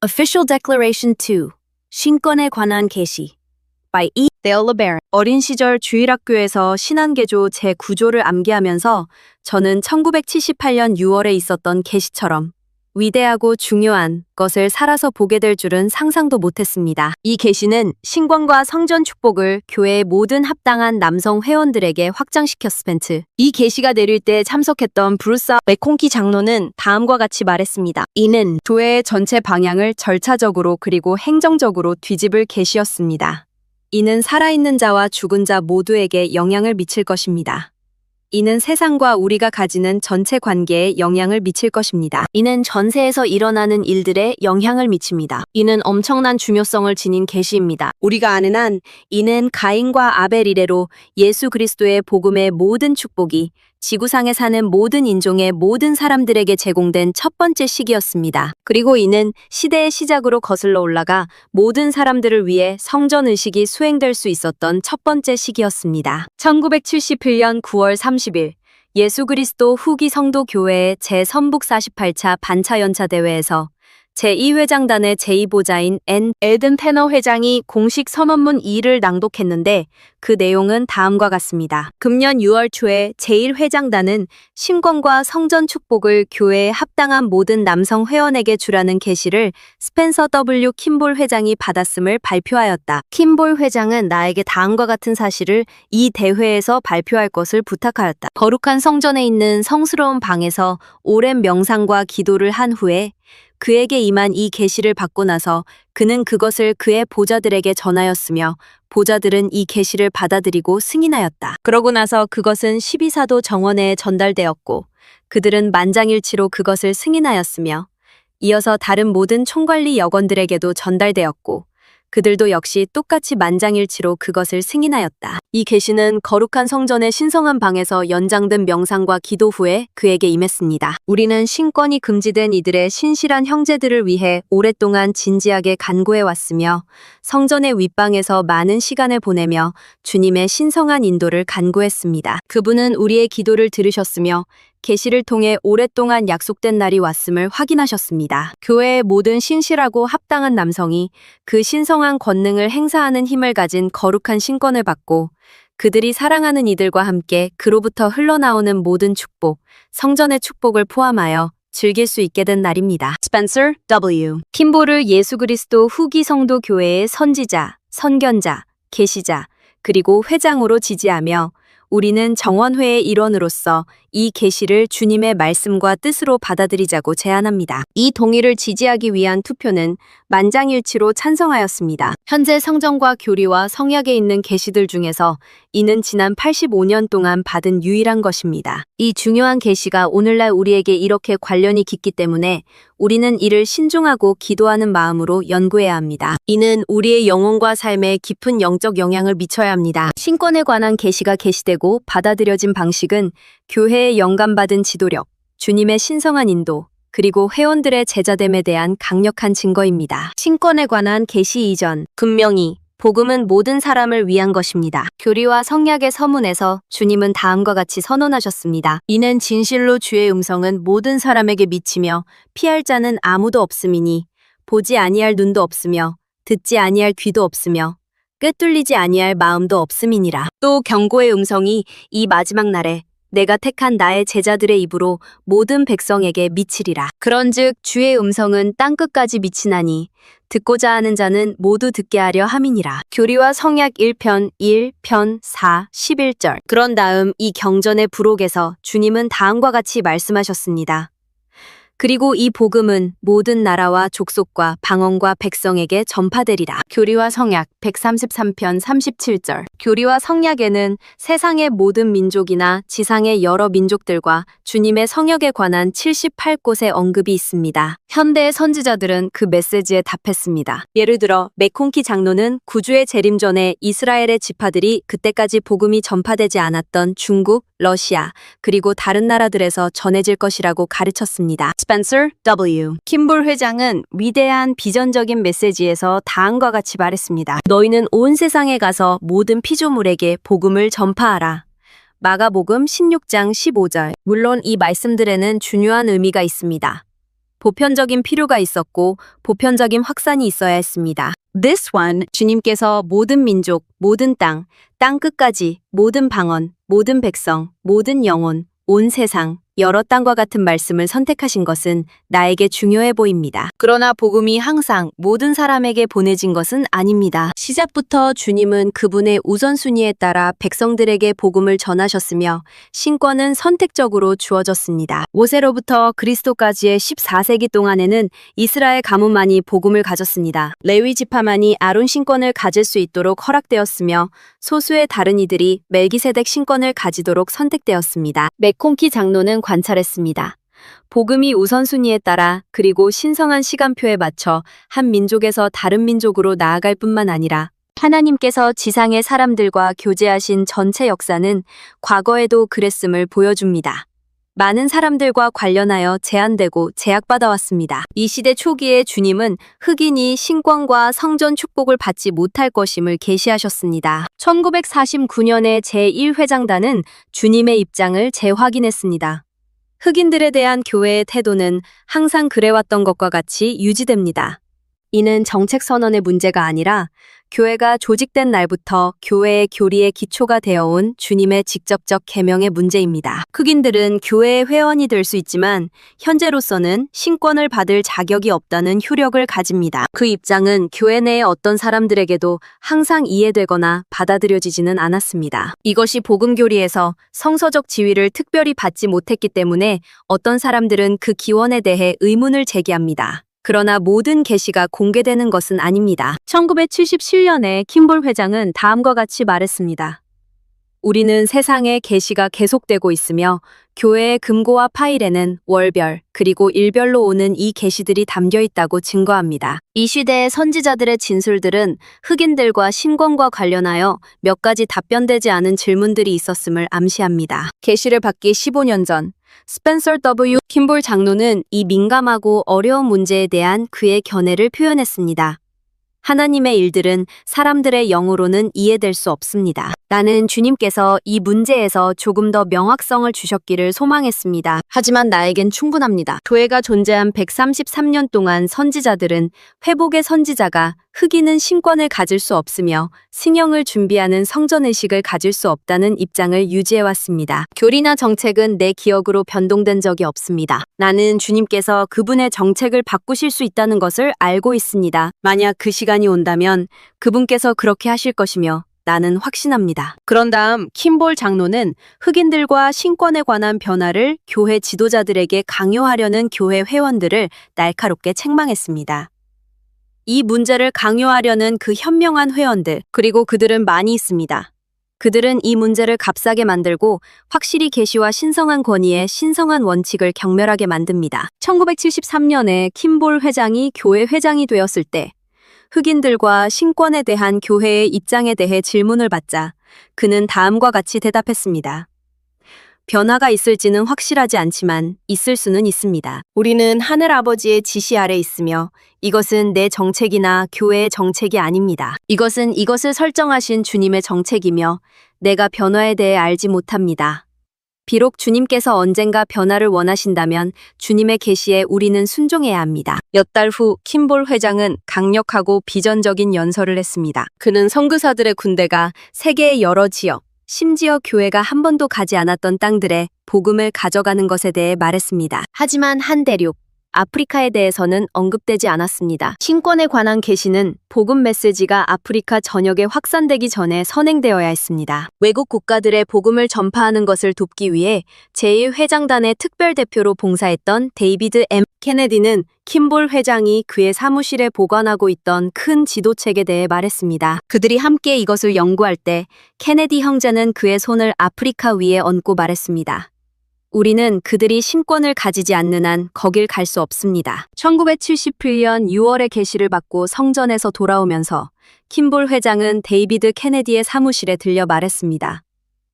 Official Declaration 2. 신권에 관한 계시. by E. Dale LeBaron. 어린 시절 주일학교에서 신안개조 제9조를 암기하면서 저는 1978년 6월에 있었던 계시처럼 위대하고 중요한 것을 살아서 보게 될 줄은 상상도 못했습니다. 이 계시는 신권과 성전 축복을 교회의 모든 합당한 남성 회원들에게 확장시켰습니다. 이 계시가 내릴 때 참석했던 브루스 맥콩키 장로는 다음과 같이 말했습니다. 이는 교회의 전체 방향을 절차적으로 그리고 행정적으로 뒤집을 계시였습니다. 이는 살아있는 자와 죽은 자 모두에게 영향을 미칠 것입니다. 이는 세상과 우리가 가지는 전체 관계에 영향을 미칠 것입니다. 이는 전세에서 일어나는 일들에 영향을 미칩니다. 이는 엄청난 중요성을 지닌 계시입니다. 우리가 아는 한 이는 가인과 아벨 이래로 예수 그리스도의 복음의 모든 축복이 지구상에 사는 모든 인종의 모든 사람들에게 제공된 첫 번째 시기였습니다. 그리고 이는 시대의 시작으로 거슬러 올라가 모든 사람들을 위해 성전 의식이 수행될 수 있었던 첫 번째 시기였습니다. 1971년 9월 30일 예수 그리스도 후기 성도 교회의 제-선북 48차 반차 연차 대회에서 제2회장단의 제2보자인 엘든 테너 회장이 공식 선언문 2를 낭독했는데 그 내용은 다음과 같습니다. 금년 6월 초에 제1회장단은 신권과 성전 축복을 교회에 합당한 모든 남성 회원에게 주라는 계시를 스펜서 W. 킴볼 회장이 받았음을 발표하였다. 킴볼 회장은 나에게 다음과 같은 사실을 이 대회에서 발표할 것을 부탁하였다. 거룩한 성전에 있는 성스러운 방에서 오랜 명상과 기도를 한 후에 그에게 임한 이 계시를 받고 나서 그는 그것을 그의 보좌들에게 전하였으며 보좌들은 이 계시를 받아들이고 승인하였다. 그러고 나서 그것은 12사도 정원회에 전달되었고 그들은 만장일치로 그것을 승인하였으며 이어서 다른 모든 총관리 여건들에게도 전달되었고 그들도 역시 똑같이 만장일치로 그것을 승인하였다. 이 계시는 거룩한 성전의 신성한 방에서 연장된 명상과 기도 후에 그에게 임했습니다. 우리는 신권이 금지된 이들의 신실한 형제들을 위해 오랫동안 진지하게 간구해왔으며 성전의 윗방에서 많은 시간을 보내며 주님의 신성한 인도를 간구했습니다. 그분은 우리의 기도를 들으셨으며 계시를 통해 오랫동안 약속된 날이 왔음을 확인하셨습니다. 교회의 모든 신실하고 합당한 남성이 그 신성한 권능을 행사하는 힘을 가진 거룩한 신권을 받고 그들이 사랑하는 이들과 함께 그로부터 흘러나오는 모든 축복, 성전의 축복을 포함하여 즐길 수 있게 된 날입니다. 스펜서 W. 킴볼을 예수 그리스도 후기 성도 교회의 선지자, 선견자, 계시자, 그리고 회장으로 지지하며 우리는 정원회의 일원으로서 이 계시를 주님의 말씀과 뜻으로 받아들이자고 제안합니다. 이 동의를 지지하기 위한 투표는 만장일치로 찬성하였습니다. 현재 성전과 교리와 성약에 있는 계시들 중에서 이는 지난 85년 동안 받은 유일한 것입니다. 이 중요한 계시가 오늘날 우리에게 이렇게 관련이 깊기 때문에 우리는 이를 신중하고 기도하는 마음으로 연구해야 합니다. 이는 우리의 영혼과 삶에 깊은 영적 영향을 미쳐야 합니다. 신권에 관한 계시가 계시되고 받아들여진 방식은 교회의 영감받은 지도력, 주님의 신성한 인도, 그리고 회원들의 제자됨에 대한 강력한 증거입니다. 신권에 관한 계시 이전, 분명히 복음은 모든 사람을 위한 것입니다. 교리와 성약의 서문에서 주님은 다음과 같이 선언하셨습니다. 이는 진실로 주의 음성은 모든 사람에게 미치며 피할 자는 아무도 없음이니 보지 아니할 눈도 없으며 듣지 아니할 귀도 없으며 꿰뚫리지 아니할 마음도 없음이니라. 또 경고의 음성이 이 마지막 날에 내가 택한 나의 제자들의 입으로 모든 백성에게 미치리라. 그런즉 주의 음성은 땅끝까지 미치나니 듣고자 하는 자는 모두 듣게 하려 함이니라. 교리와 성약 1편 1편 4 11절. 그런 다음 이 경전의 부록에서 주님은 다음과 같이 말씀하셨습니다. 그리고 이 복음은 모든 나라와 족속과 방언과 백성에게 전파되리라. 교리와 성약 133편 37절. 교리와 성약에는 세상의 모든 민족이나 지상의 여러 민족들과 주님의 성역에 관한 78곳의 언급이 있습니다. 현대의 선지자들은 그 메시지에 답했습니다. 예를 들어 맥콩키 장로는 구주의 재림 전에 이스라엘의 지파들이 그때까지 복음이 전파되지 않았던 중국, 러시아, 그리고 다른 나라들에서 전해질 것이라고 가르쳤습니다. 스펜서 W. 킴볼 회장은 위대한 비전적인 메시지에서 다음과 같이 말했습니다. 너희는 온 세상에 가서 모든 피조물에게 복음을 전파하라. 마가복음 16장 15절. 물론 이 말씀들에는 중요한 의미가 있습니다. 보편적인 필요가 있었고 보편적인 확산이 있어야 했습니다. This one, 주님께서 모든 민족, 모든 땅, 땅 끝까지, 모든 방언, 모든 백성, 모든 영혼, 온 세상, 여러 땅과 같은 말씀을 선택하신 것은 나에게 중요해 보입니다. 그러나 복음이 항상 모든 사람에게 보내진 것은 아닙니다. 시작부터 주님은 그분의 우선순위에 따라 백성들에게 복음을 전하셨으며 신권은 선택적으로 주어졌습니다. 모세로부터 그리스도까지의 14세기 동안에는 이스라엘 가문만이 복음을 가졌습니다. 레위 지파만이 아론 신권을 가질 수 있도록 허락되었으며 소수의 다른 이들이 멜기세덱 신권을 가지도록 선택되었습니다. 맥콘키 장로는 관찰했습니다. 복음이 우선순위에 따라 그리고 신성한 시간표에 맞춰 한 민족에서 다른 민족으로 나아갈 뿐만 아니라 하나님께서 지상의 사람들과 교제하신 전체 역사는 과거에도 그랬음을 보여줍니다. 많은 사람들과 관련하여 제한되고 제약받아왔습니다. 이 시대 초기에 주님은 흑인이 신권과 성전 축복을 받지 못할 것임을 계시하셨습니다. 1949년에 제1회장단은 주님의 입장을 재확인했습니다. 흑인들에 대한 교회의 태도는 항상 그래왔던 것과 같이 유지됩니다. 이는 정책 선언의 문제가 아니라 교회가 조직된 날부터 교회의 교리의 기초가 되어온 주님의 직접적 계명의 문제입니다. 흑인들은 교회의 회원이 될 수 있지만 현재로서는 신권을 받을 자격이 없다는 효력을 가집니다. 그 입장은 교회 내의 어떤 사람들에게도 항상 이해되거나 받아들여지지는 않았습니다. 이것이 복음 교리에서 성서적 지위를 특별히 받지 못했기 때문에 어떤 사람들은 그 기원에 대해 의문을 제기합니다. 그러나 모든 계시가 공개되는 것은 아닙니다. 1977년에 킴볼 회장은 다음과 같이 말했습니다. 우리는 세상에 계시가 계속되고 있으며 교회의 금고와 파일에는 월별 그리고 일별로 오는 이 계시들이 담겨 있다고 증거합니다. 이 시대의 선지자들의 진술들은 흑인들과 신권과 관련하여 몇 가지 답변되지 않은 질문들이 있었음을 암시합니다. 계시를 받기 15년 전 스펜서 W. 킴볼 장로는 이 민감하고 어려운 문제에 대한 그의 견해를 표현했습니다. 하나님의 일들은 사람들의 영으로는 이해될 수 없습니다. 나는 주님께서 이 문제에서 조금 더 명확성을 주셨기를 소망했습니다. 하지만 나에겐 충분합니다. 교회가 존재한 133년 동안 선지자들은 회복의 선지자가 흑인은 신권을 가질 수 없으며 승영을 준비하는 성전의식을 가질 수 없다는 입장을 유지해왔습니다. 교리나 정책은 내 기억으로 변동된 적이 없습니다. 나는 주님께서 그분의 정책을 바꾸실 수 있다는 것을 알고 있습니다. 만약 그 시간이 온다면 그분께서 그렇게 하실 것이며 나는 확신합니다. 그런 다음 킴볼 장로는 흑인들과 신권에 관한 변화를 교회 지도자들에게 강요하려는 교회 회원들을 날카롭게 책망했습니다. 이 문제를 강요하려는 그 현명한 회원들, 그리고 그들은 많이 있습니다. 그들은 이 문제를 값싸게 만들고 확실히 계시와 신성한 권위의 신성한 원칙을 경멸하게 만듭니다. 1973년에 킴볼 회장이 교회 회장이 되었을 때 흑인들과 신권에 대한 교회의 입장에 대해 질문을 받자 그는 다음과 같이 대답했습니다. 변화가 있을지는 확실하지 않지만 있을 수는 있습니다. 우리는 하늘아버지의 지시 아래 있으며 이것은 내 정책이나 교회의 정책이 아닙니다. 이것은 이것을 설정하신 주님의 정책이며 내가 변화에 대해 알지 못합니다. 비록 주님께서 언젠가 변화를 원하신다면 주님의 계시에 우리는 순종해야 합니다. 몇 달 후 킴볼 회장은 강력하고 비전적인 연설을 했습니다. 그는 선교사들의 군대가 세계의 여러 지역, 심지어 교회가 한 번도 가지 않았던 땅들에 복음을 가져가는 것에 대해 말했습니다. 하지만 한 대륙, 아프리카에 대해서는 언급되지 않았습니다. 신권에 관한 계시는 복음 메시지가 아프리카 전역에 확산되기 전에 선행되어야 했습니다. 외국 국가들의 복음을 전파하는 것을 돕기 위해 제1회장단의 특별대표로 봉사했던 데이비드 M. 케네디는 킴볼 회장이 그의 사무실에 보관하고 있던 큰 지도책에 대해 말했습니다. 그들이 함께 이것을 연구할 때 케네디 형제는 그의 손을 아프리카 위에 얹고 말했습니다. 우리는 그들이 신권을 가지지 않는 한 거길 갈 수 없습니다. 1978년 6월에 계시를 받고 성전에서 돌아오면서 킴볼 회장은 데이비드 케네디의 사무실에 들려 말했습니다.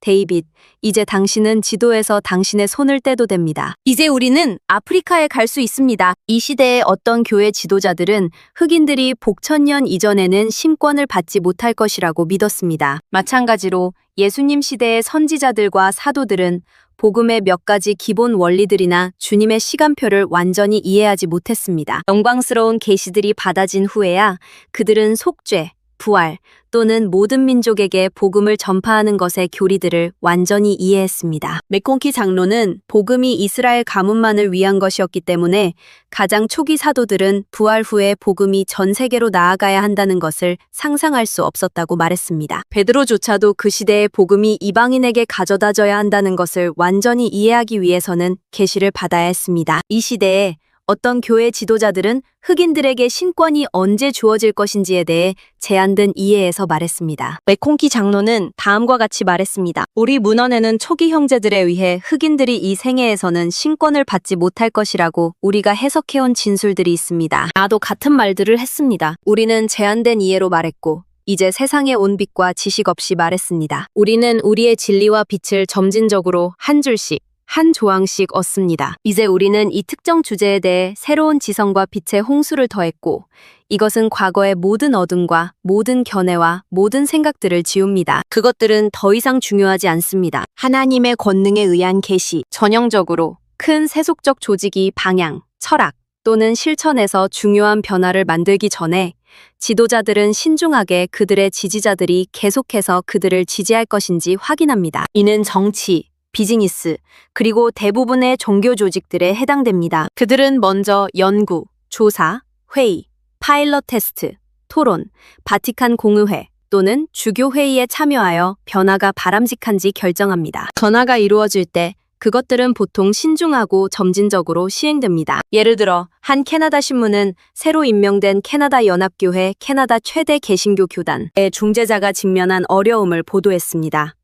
데이빗, 이제 당신은 지도에서 당신의 손을 떼도 됩니다. 이제 우리는 아프리카에 갈 수 있습니다. 이 시대의 어떤 교회 지도자들은 흑인들이 복천년 이전에는 신권을 받지 못할 것이라고 믿었습니다. 마찬가지로 예수님 시대의 선지자들과 사도들은 복음의 몇 가지 기본 원리들이나 주님의 시간표를 완전히 이해하지 못했습니다. 영광스러운 계시들이 받아진 후에야 그들은 속죄, 부활 또는 모든 민족에게 복음을 전파하는 것의 교리들을 완전히 이해했습니다. 맥콘키 장로는 복음이 이스라엘 가문만을 위한 것이었기 때문에 가장 초기 사도들은 부활 후에 복음이 전 세계로 나아가야 한다는 것을 상상할 수 없었다고 말했습니다. 베드로조차도 그 시대에 복음이 이방인에게 가져다져야 한다는 것을 완전히 이해하기 위해서는 계시를 받아야 했습니다. 이 시대에 어떤 교회 지도자들은 흑인들에게 신권이 언제 주어질 것인지에 대해 제한된 이해에서 말했습니다. 맥콘키 장로는 다음과 같이 말했습니다. 우리 문헌에는 초기 형제들에 의해 흑인들이 이 생애에서는 신권을 받지 못할 것이라고 우리가 해석해온 진술들이 있습니다. 나도 같은 말들을 했습니다. 우리는 제한된 이해로 말했고 이제 세상에 온 빛과 지식 없이 말했습니다. 우리는 우리의 진리와 빛을 점진적으로 한 줄씩 한 조항씩 얻습니다. 이제 우리는 이 특정 주제에 대해 새로운 지성과 빛의 홍수를 더했고 이것은 과거의 모든 어둠과 모든 견해와 모든 생각들을 지웁니다. 그것들은 더 이상 중요하지 않습니다. 하나님의 권능에 의한 계시, 전형적으로 큰 세속적 조직이 방향, 철학 또는 실천에서 중요한 변화를 만들기 전에 지도자들은 신중하게 그들의 지지자들이 계속해서 그들을 지지할 것인지 확인합니다. 이는 정치, 비즈니스, 그리고 대부분의 종교 조직들에 해당됩니다. 그들은 먼저 연구, 조사, 회의, 파일럿 테스트, 토론, 바티칸 공의회 또는 주교 회의에 참여하여 변화가 바람직한지 결정합니다. 변화가 이루어질 때 그것들은 보통 신중하고 점진적으로 시행됩니다. 예를 들어 한 캐나다 신문은 새로 임명된 캐나다 연합교회 캐나다 최대 개신교 교단의 중재자가 직면한 어려움을 보도했습니다.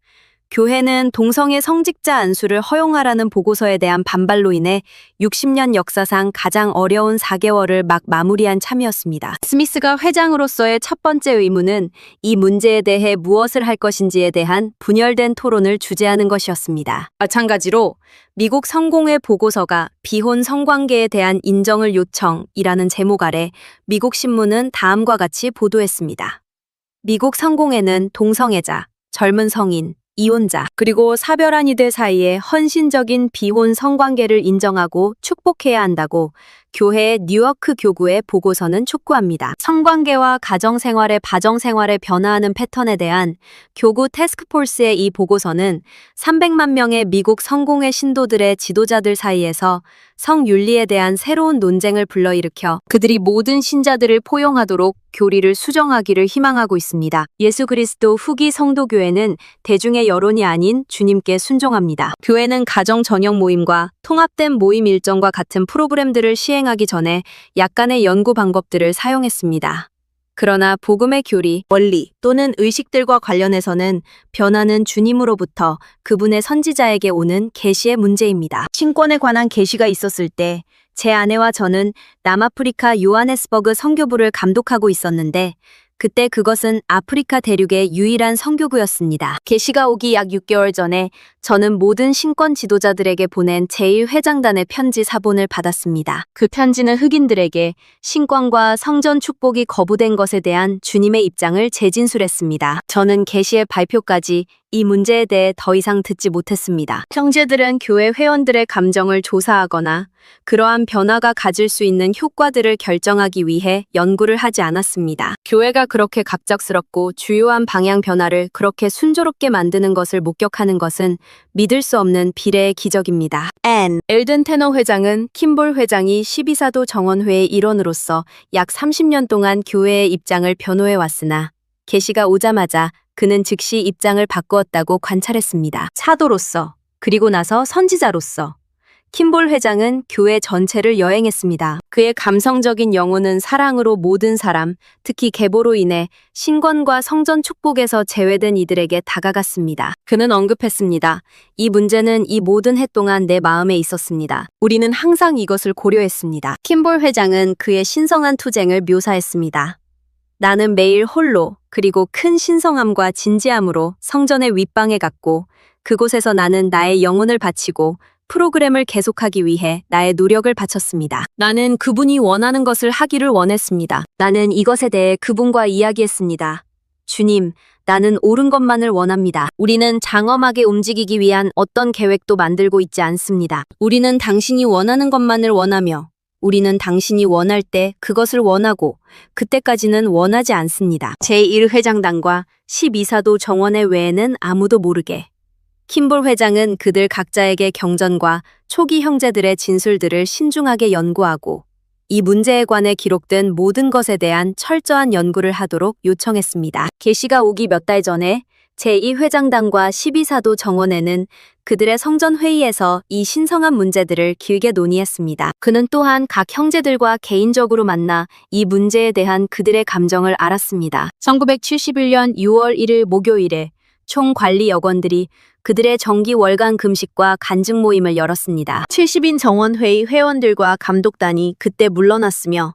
교회는 동성애 성직자 안수를 허용하라는 보고서에 대한 반발로 인해 60년 역사상 가장 어려운 4개월을 막 마무리한 참이었습니다. 스미스가 회장으로서의 첫 번째 의무는 이 문제에 대해 무엇을 할 것인지에 대한 분열된 토론을 주재하는 것이었습니다. 마찬가지로 미국 성공회 보고서가 비혼 성관계에 대한 인정을 요청이라는 제목 아래 미국 신문은 다음과 같이 보도했습니다. 미국 성공회는 동성애자, 젊은 성인, 이혼자, 그리고 사별한 이들 사이에 헌신적인 비혼 성관계를 인정하고 축복해야 한다고 교회의 뉴여크 교구의 보고서는 촉구합니다. 성관계와 가정생활의 바정생활에 변화하는 패턴에 대한 교구 태스크포스의 이 보고서는 300만 명의 미국 성공회 신도들의 지도자들 사이에서 성윤리에 대한 새로운 논쟁을 불러일으켜 그들이 모든 신자들을 포용하도록 교리를 수정하기를 희망하고 있습니다. 예수 그리스도 후기 성도교회는 대중의 여론이 아닌 주님께 순종합니다. 교회는 가정 전용 모임과 통합된 모임 일정과 같은 프로그램들을 시행하기 전에 약간의 연구 방법들을 사용했습니다. 그러나 복음의 교리, 원리 또는 의식들과 관련해서는 변화는 주님으로부터 그분의 선지자에게 오는 계시의 문제입니다. 신권에 관한 계시가 있었을 때 제 아내와 저는 남아프리카 요하네스버그 선교부를 감독하고 있었는데 그때 그것은 아프리카 대륙의 유일한 선교구였습니다. 계시가 오기 약 6개월 전에 저는 모든 신권 지도자들에게 보낸 제1회장단의 편지 사본을 받았습니다. 그 편지는 흑인들에게 신권과 성전 축복이 거부된 것에 대한 주님의 입장을 재진술했습니다. 저는 계시의 발표까지 이 문제에 대해 더 이상 듣지 못했습니다. 형제들은 교회 회원들의 감정을 조사하거나 그러한 변화가 가질 수 있는 효과들을 결정하기 위해 연구를 하지 않았습니다. 교회가 그렇게 갑작스럽고 주요한 방향 변화를 그렇게 순조롭게 만드는 것을 목격하는 것은 믿을 수 없는 비례의 기적입니다. 엘든 테너 회장은 킴볼 회장이 12사도 정원회의 일원으로서 약 30년 동안 교회의 입장을 변호해 왔으나 계시가 오자마자 그는 즉시 입장을 바꾸었다고 관찰했습니다. 사도로서 그리고 나서 선지자로서 킴볼 회장은 교회 전체를 여행했습니다. 그의 감성적인 영혼은 사랑으로 모든 사람, 특히 계보로 인해 신권과 성전 축복에서 제외된 이들에게 다가갔습니다. 그는 언급했습니다. 이 문제는 이 모든 해 동안 내 마음에 있었습니다. 우리는 항상 이것을 고려했습니다. 킴볼 회장은 그의 신성한 투쟁을 묘사했습니다. 나는 매일 홀로 그리고 큰 신성함과 진지함으로 성전의 윗방에 갔고 그곳에서 나는 나의 영혼을 바치고 프로그램을 계속하기 위해 나의 노력을 바쳤습니다. 나는 그분이 원하는 것을 하기를 원했습니다. 나는 이것에 대해 그분과 이야기했습니다. 주님, 나는 옳은 것만을 원합니다. 우리는 장엄하게 움직이기 위한 어떤 계획도 만들고 있지 않습니다. 우리는 당신이 원하는 것만을 원하며 우리는 당신이 원할 때 그것을 원하고 그때까지는 원하지 않습니다. 제1회장단과 12사도 정원회 외에는 아무도 모르게. 킴볼 회장은 그들 각자에게 경전과 초기 형제들의 진술들을 신중하게 연구하고 이 문제에 관해 기록된 모든 것에 대한 철저한 연구를 하도록 요청했습니다. 계시가 오기 몇 달 전에 제2회장단과 12사도 정원회는 그들의 성전회의에서 이 신성한 문제들을 길게 논의했습니다. 그는 또한 각 형제들과 개인적으로 만나 이 문제에 대한 그들의 감정을 알았습니다. 1971년 6월 1일 목요일에 총관리 여건들이 그들의 정기 월간 금식과 간증 모임을 열었습니다. 70인 정원회의 회원들과 감독단이 그때 물러났으며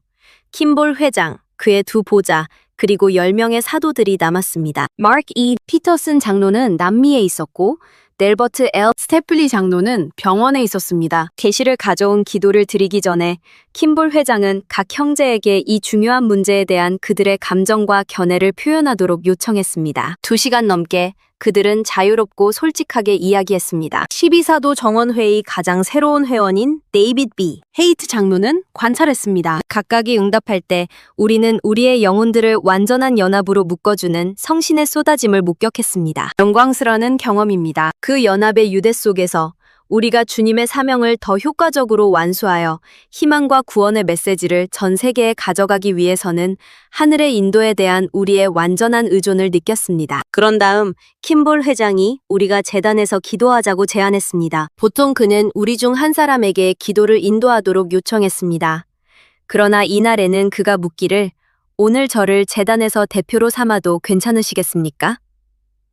킴볼 회장, 그의 두 보좌, 그리고 10명의 사도들이 남았습니다. 마크 E. 피터슨 장로는 남미에 있었고 넬버트 L. 스태플리 장로는 병원에 있었습니다. 계시를 가져온 기도를 드리기 전에 킴볼 회장은 각 형제에게 이 중요한 문제에 대한 그들의 감정과 견해를 표현하도록 요청했습니다. 2시간 넘게 그들은 자유롭고 솔직하게 이야기했습니다. 12사도 정원회의 가장 새로운 회원인 데이빗 B. 헤이트 장로는 관찰했습니다. 각각이 응답할 때 우리는 우리의 영혼들을 완전한 연합으로 묶어주는 성신의 쏟아짐을 목격했습니다. 영광스러운 경험입니다. 그 연합의 유대 속에서 우리가 주님의 사명을 더 효과적으로 완수하여 희망과 구원의 메시지를 전 세계에 가져가기 위해서는 하늘의 인도에 대한 우리의 완전한 의존을 느꼈습니다. 그런 다음 킴볼 회장이 우리가 제단에서 기도하자고 제안했습니다. 보통 그는 우리 중 한 사람에게 기도를 인도하도록 요청했습니다. 그러나 이날에는 그가 묻기를 오늘 저를 제단에서 대표로 삼아도 괜찮으시겠습니까?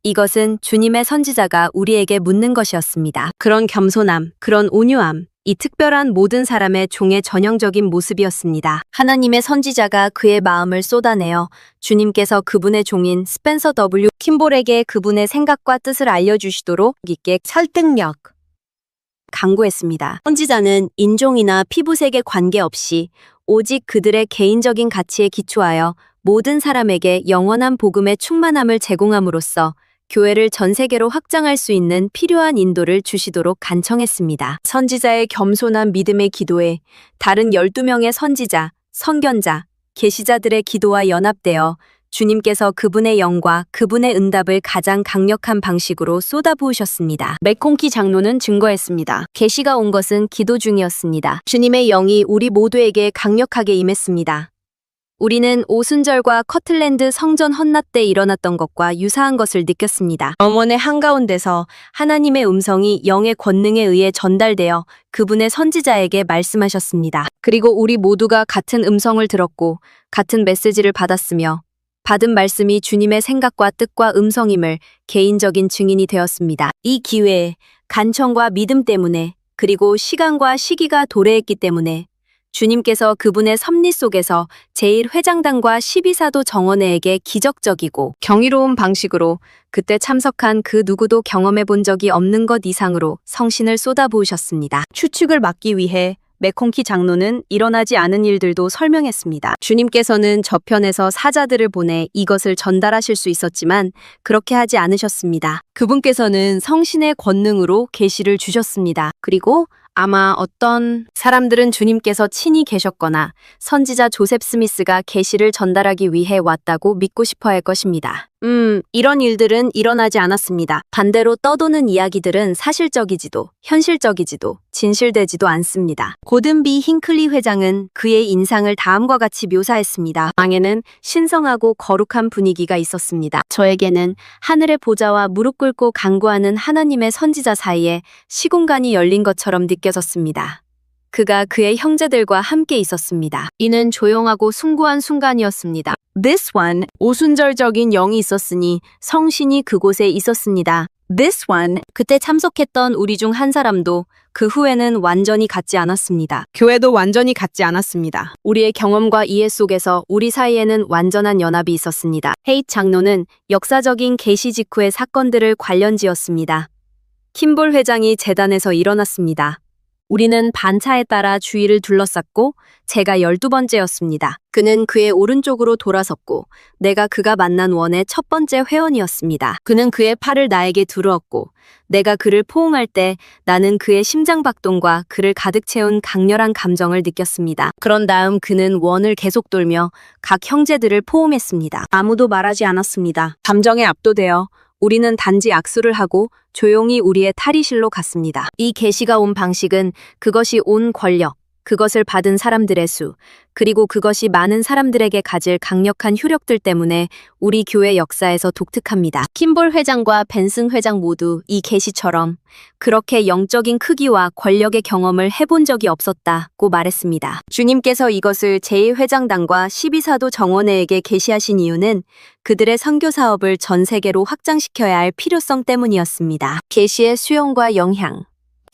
이것은 주님의 선지자가 우리에게 묻는 것이었습니다. 그런 겸손함, 그런 온유함, 이 특별한 모든 사람의 종의 전형적인 모습이었습니다. 하나님의 선지자가 그의 마음을 쏟아내어 주님께서 그분의 종인 스펜서 W. 킴볼에게 그분의 생각과 뜻을 알려주시도록 있게 설득력, 강구했습니다. 선지자는 인종이나 피부색에 관계없이 오직 그들의 개인적인 가치에 기초하여 모든 사람에게 영원한 복음의 충만함을 제공함으로써 교회를 전 세계로 확장할 수 있는 필요한 인도를 주시도록 간청했습니다. 선지자의 겸손한 믿음의 기도에 다른 12명의 선지자, 선견자, 계시자들의 기도와 연합되어 주님께서 그분의 영과 그분의 응답을 가장 강력한 방식으로 쏟아부으셨습니다. 맥콩키 장로는 증거했습니다. 계시가 온 것은 기도 중이었습니다. 주님의 영이 우리 모두에게 강력하게 임했습니다. 우리는 오순절과 커틀랜드 성전 헌납 때 일어났던 것과 유사한 것을 느꼈습니다. 영원의 한가운데서 하나님의 음성이 영의 권능에 의해 전달되어 그분의 선지자에게 말씀하셨습니다. 그리고 우리 모두가 같은 음성을 들었고 같은 메시지를 받았으며 받은 말씀이 주님의 생각과 뜻과 음성임을 개인적인 증인이 되었습니다. 이 기회에 간청과 믿음 때문에 그리고 시간과 시기가 도래했기 때문에 주님께서 그분의 섭리 속에서 제1회장단과 12사도 정원회에게 기적적이고 경이로운 방식으로 그때 참석한 그 누구도 경험해 본 적이 없는 것 이상으로 성신을 쏟아부으셨습니다. 추측을 막기 위해 맥콩키 장로는 일어나지 않은 일들도 설명했습니다. 주님께서는 저편에서 사자들을 보내 이것을 전달하실 수 있었지만 그렇게 하지 않으셨습니다. 그분께서는 성신의 권능으로 계시를 주셨습니다. 그리고 아마 어떤 사람들은 주님께서 친히 계셨거나 선지자 조셉 스미스가 계시를 전달하기 위해 왔다고 믿고 싶어 할 것입니다. 이런 일들은 일어나지 않았습니다. 반대로 떠도는 이야기들은 사실적이지도 현실적이지도 진실되지도 않습니다. 고든 B. 힌클리 회장은 그의 인상을 다음과 같이 묘사했습니다. 방에는 신성하고 거룩한 분위기가 있었습니다. 저에게는 하늘의 보좌와 무릎 꿇고 간구하는 하나님의 선지자 사이에 시공간이 열린 것처럼 느껴졌습니다. 그가 그의 형제들과 함께 있었습니다. 이는 조용하고 숭고한 순간이었습니다. This one, 오순절적인 영이 있었으니 성신이 그곳에 있었습니다. This one, 그때 참석했던 우리 중 한 사람도 그 후에는 완전히 같지 않았습니다. 교회도 완전히 같지 않았습니다. 우리의 경험과 이해 속에서 우리 사이에는 완전한 연합이 있었습니다. 헤이트 장로는 역사적인 계시 직후의 사건들을 관련지었습니다. 킴볼 회장이 제단에서 일어났습니다. 우리는 반차에 따라 주위를 둘러쌌고 제가 12번째였습니다. 그는 그의 오른쪽으로 돌아섰고 내가 그가 만난 원의 첫 번째 회원이었습니다. 그는 그의 팔을 나에게 들어었고 내가 그를 포옹할 때 나는 그의 심장박동과 그를 가득 채운 강렬한 감정을 느꼈습니다. 그런 다음 그는 원을 계속 돌며 각 형제들을 포옹했습니다. 아무도 말하지 않았습니다. 감정에 압도되어 우리는 단지 악수를 하고 조용히 우리의 탈의실로 갔습니다. 이 계시가 온 방식은 그것이 온 권력, 그것을 받은 사람들의 수, 그리고 그것이 많은 사람들에게 가질 강력한 효력들 때문에 우리 교회 역사에서 독특합니다. 킴볼 회장과 벤슨 회장 모두 이 계시처럼 그렇게 영적인 크기와 권력의 경험을 해본 적이 없었다고 말했습니다. 주님께서 이것을 제2회장단과 12사도 정원회에게 계시하신 이유는 그들의 선교 사업을 전 세계로 확장시켜야 할 필요성 때문이었습니다. 계시의 수용과 영향.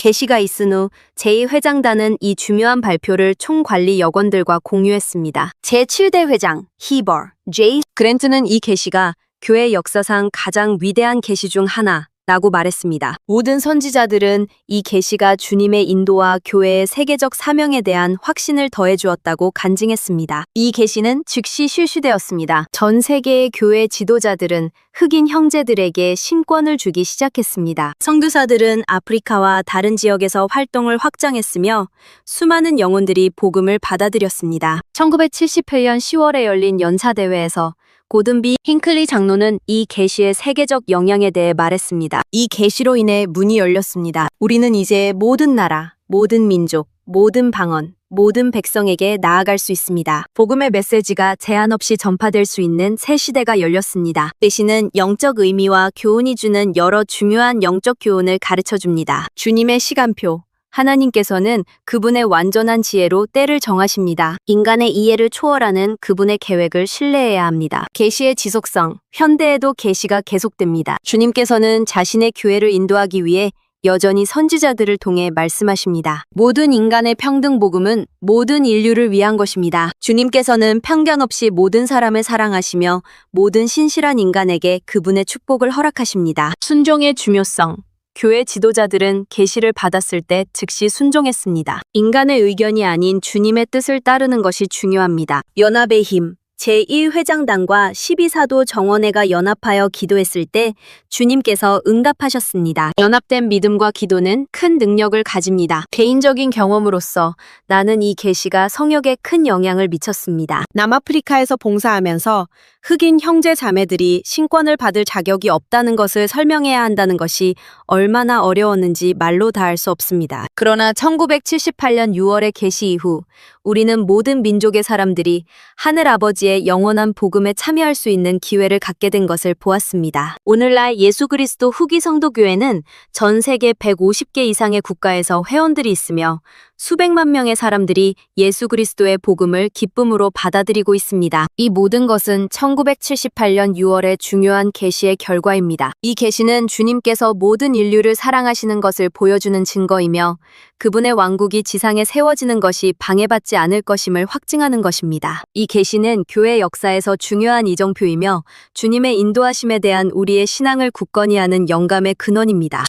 계시가 있은 후 제2회장단은 이 중요한 발표를 총관리 역원들과 공유했습니다. 제7대 회장 히버 J. 그랜트는 이 계시가 교회 역사상 가장 위대한 계시 중 하나라고 말했습니다. 모든 선지자들은 이 계시가 주님의 인도와 교회의 세계적 사명에 대한 확신을 더해주었다고 간증했습니다. 이 계시는 즉시 실시되었습니다. 전 세계의 교회 지도자들은 흑인 형제들에게 신권을 주기 시작했습니다. 선교사들은 아프리카와 다른 지역에서 활동을 확장했으며 수많은 영혼들이 복음을 받아들였습니다. 1978년 10월에 열린 연사대회에서 고든비 힝클리 장로는 이 계시의 세계적 영향에 대해 말했습니다. 이 계시로 인해 문이 열렸습니다. 우리는 이제 모든 나라, 모든 민족, 모든 방언, 모든 백성에게 나아갈 수 있습니다. 복음의 메시지가 제한 없이 전파될 수 있는 새 시대가 열렸습니다. 계시는 영적 의미와 교훈이 주는 여러 중요한 영적 교훈을 가르쳐 줍니다. 주님의 시간표. 하나님께서는 그분의 완전한 지혜로 때를 정하십니다. 인간의 이해를 초월하는 그분의 계획을 신뢰해야 합니다. 계시의 지속성, 현대에도 계시가 계속됩니다. 주님께서는 자신의 교회를 인도하기 위해 여전히 선지자들을 통해 말씀하십니다. 모든 인간의 평등 복음은 모든 인류를 위한 것입니다. 주님께서는 편견 없이 모든 사람을 사랑하시며 모든 신실한 인간에게 그분의 축복을 허락하십니다. 순종의 중요성. 교회 지도자들은 계시를 받았을 때 즉시 순종했습니다. 인간의 의견이 아닌 주님의 뜻을 따르는 것이 중요합니다. 연합의 힘. 제1회장단과 12사도 정원회가 연합하여 기도했을 때 주님께서 응답하셨습니다. 연합된 믿음과 기도는 큰 능력을 가집니다. 개인적인 경험으로서 나는 이 계시가 성역에 큰 영향을 미쳤습니다. 남아프리카에서 봉사하면서 흑인 형제 자매들이 신권을 받을 자격이 없다는 것을 설명해야 한다는 것이 얼마나 어려웠는지 말로 다 할 수 없습니다. 그러나 1978년 6월의 계시 이후 우리는 모든 민족의 사람들이 하늘 아버지의 영원한 복음에 참여할 수 있는 기회를 갖게 된 것을 보았습니다. 오늘날 예수 그리스도 후기 성도교회는 전 세계 150개 이상의 국가에서 회원들이 있으며 수백만 명의 사람들이 예수 그리스도의 복음을 기쁨으로 받아들이고 있습니다. 이 모든 것은 1978년 6월의 중요한 계시의 결과입니다. 이 계시는 주님께서 모든 인류를 사랑하시는 것을 보여주는 증거이며 그분의 왕국이 지상에 세워지는 것이 방해받지 않을 것임을 확증하는 것입니다. 이 계시는 교회 역사에서 중요한 이정표이며 주님의 인도하심에 대한 우리의 신앙을 굳건히 하는 영감의 근원입니다.